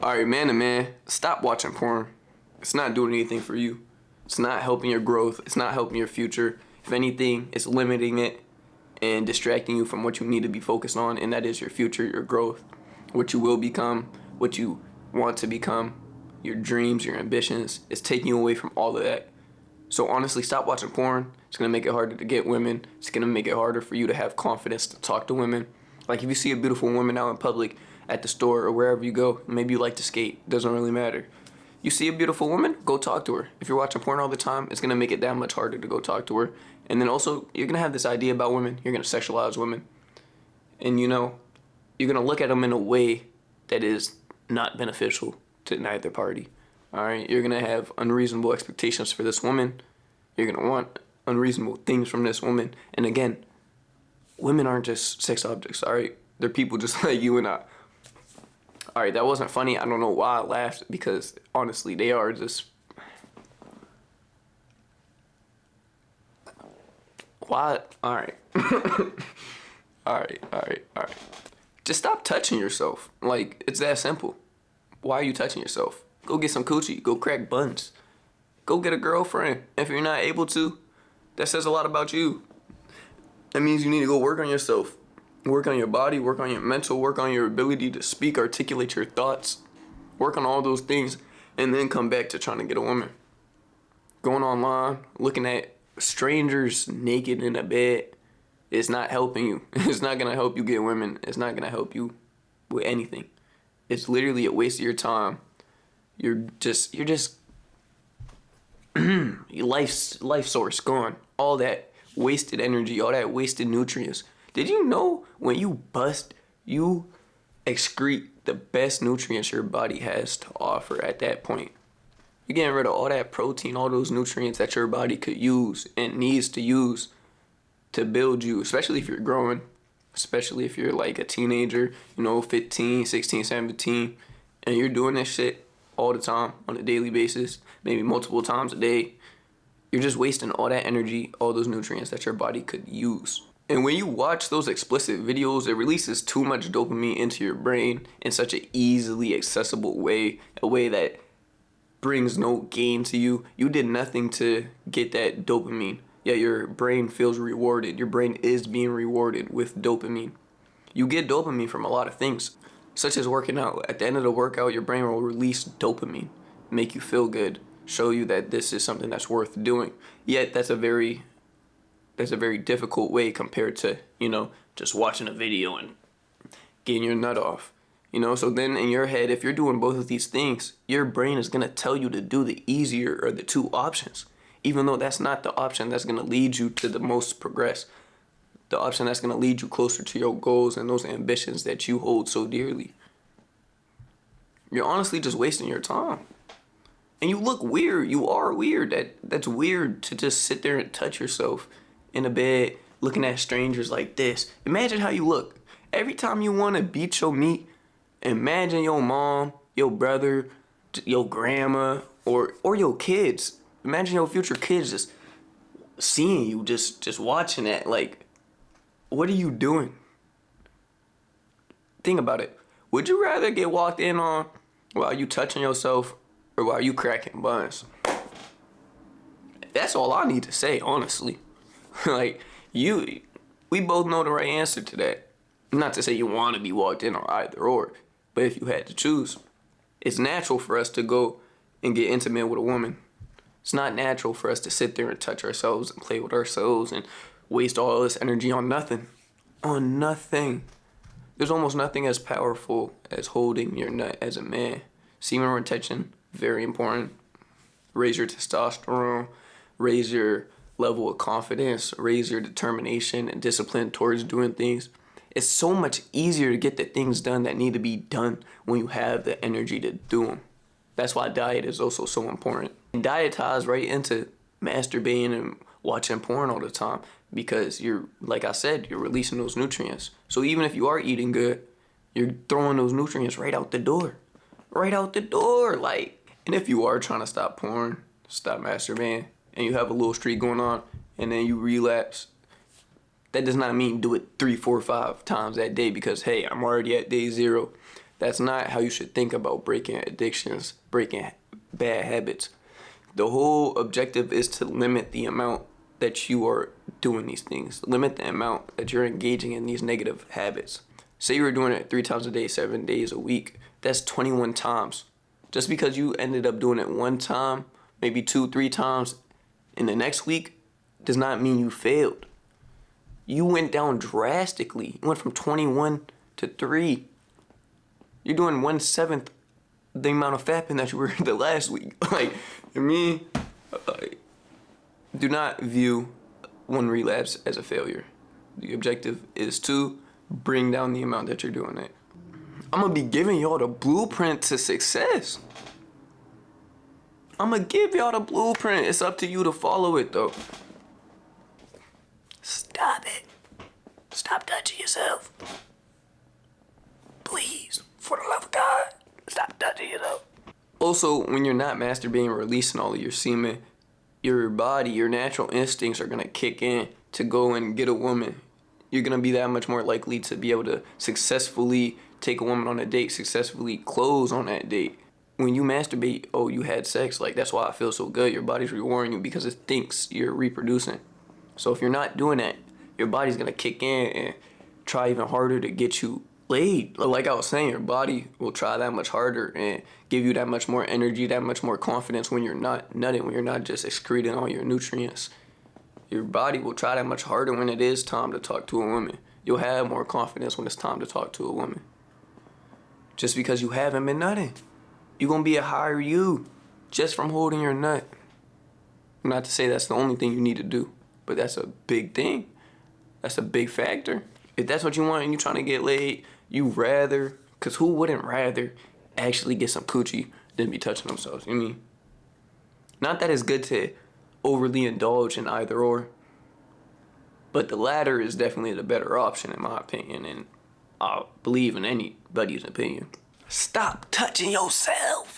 Alright, man to man, stop watching porn. It's not doing anything for you. It's not helping your growth. It's not helping your future. If anything, it's limiting it and distracting you from what you need to be focused on, and that is your future, your growth, what you will become, what you want to become, your dreams, your ambitions. It's taking you away from all of that. So honestly, stop watching porn. It's going to make it harder to get women. It's going to make it harder for you to have confidence to talk to women. Like if you see a beautiful woman out in public, at the store or wherever you go, maybe you like to skate, doesn't really matter. You see a beautiful woman, go talk to her. If you're watching porn all the time, it's going to make it that much harder to go talk to her. And then also, you're going to have this idea about women. You're going to sexualize women. And you're going to look at them in a way that is not beneficial to neither party. All right, you're going to have unreasonable expectations for this woman. You're going to want unreasonable things from this woman. And again, women aren't just sex objects, all right? They're people just like you and I. All right, that wasn't funny. I don't know why I laughed, because honestly, they are just... Why? All right. All right. Just stop touching yourself. Like, it's that simple. Why are you touching yourself? Go get some coochie. Go crack buns. Go get a girlfriend. If you're not able to, that says a lot about you. That means you need to go work on yourself. Work on your body, work on your mental, work on your ability to speak, articulate your thoughts. Work on all those things, and then come back to trying to get a woman. Going online, looking at strangers naked in a bed is not helping you. It's not going to help you get women. It's not going to help you with anything. It's literally a waste of your time. You're just your life source gone. All that wasted energy, all that wasted nutrients. Did you know when you bust, you excrete the best nutrients your body has to offer at that point? You're getting rid of all that protein, all those nutrients that your body could use and needs to use to build you, especially if you're growing, especially if you're like a teenager, 15, 16, 17, and you're doing this shit all the time on a daily basis, maybe multiple times a day. You're just wasting all that energy, all those nutrients that your body could use. And when you watch those explicit videos, it releases too much dopamine into your brain in such an easily accessible way, a way that brings no gain to you. You did nothing to get that dopamine, yet your brain feels rewarded. Your brain is being rewarded with dopamine. You get dopamine from a lot of things, such as working out. At the end of the workout, your brain will release dopamine, make you feel good, show you that this is something that's worth doing. Yet that's a very difficult way compared to, just watching a video and getting your nut off. So then in your head, if you're doing both of these things, your brain is going to tell you to do the easier or the two options, even though that's not the option that's going to lead you to the most progress, the option that's going to lead you closer to your goals and those ambitions that you hold so dearly. You're honestly just wasting your time. And you look weird. You are weird. That's weird to just sit there and touch yourself in a bed looking at strangers like this. Imagine how you look. Every time you want to beat your meat, imagine your mom, your brother, your grandma, or your kids. Imagine your future kids just seeing you, just watching that. Like, what are you doing? Think about it. Would you rather get walked in on while you touching yourself or while you cracking buns? That's all I need to say, honestly. Like, we both know the right answer to that. Not to say you want to be walked in on either or, but if you had to choose, it's natural for us to go and get intimate with a woman. It's not natural for us to sit there and touch ourselves and play with ourselves and waste all this energy on nothing. On nothing. There's almost nothing as powerful as holding your nut as a man. Semen retention, very important. Raise your testosterone, raise your level of confidence, raise your determination and discipline towards doing things. It's so much easier to get the things done that need to be done when you have the energy to do them. That's why diet is also so important. And diet ties right into masturbating and watching porn all the time, because like I said, you're releasing those nutrients. So even if you are eating good, you're throwing those nutrients right out the door. Right out the door, And if you are trying to stop porn, stop masturbating, and you have a little streak going on, and then you relapse, that does not mean do it 3, 4, 5 times that day because, hey, I'm already at day 0. That's not how you should think about breaking addictions, breaking bad habits. The whole objective is to limit the amount that you are doing these things. Limit the amount that you're engaging in these negative habits. Say you were doing it 3 times a day, 7 days a week. That's 21 times. Just because you ended up doing it one time, maybe 2, 3 times in the next week, does not mean you failed. You went down drastically. You went from 21 to 3. You're doing 1/7 the amount of fapping that you were the last week. Like, to me, do not view one relapse as a failure. The objective is to bring down the amount that you're doing it. I'm gonna be giving y'all the blueprint to success. I'm gonna give y'all the blueprint. It's up to you to follow it, though. Stop it. Stop touching yourself. Please, for the love of God, stop touching yourself. Also, when you're not masturbating, releasing all of your semen, your body, your natural instincts are gonna kick in to go and get a woman. You're gonna be that much more likely to be able to successfully take a woman on a date, successfully close on that date. When you masturbate, oh, you had sex, like that's why I feel so good. Your body's rewarding you because it thinks you're reproducing. So if you're not doing that, your body's gonna kick in and try even harder to get you laid. Like I was saying, your body will try that much harder and give you that much more energy, that much more confidence when you're not nutting, when you're not just excreting all your nutrients. Your body will try that much harder when it is time to talk to a woman. You'll have more confidence when it's time to talk to a woman. Just because you haven't been nutting. You're gonna be a higher you just from holding your nut. Not to say that's the only thing you need to do, but that's a big thing. That's a big factor. If that's what you want and you're trying to get laid, you rather, because who wouldn't rather actually get some coochie than be touching themselves? You mean? Not that it's good to overly indulge in either or, but the latter is definitely the better option in my opinion, and I believe in anybody's opinion. Stop touching yourself.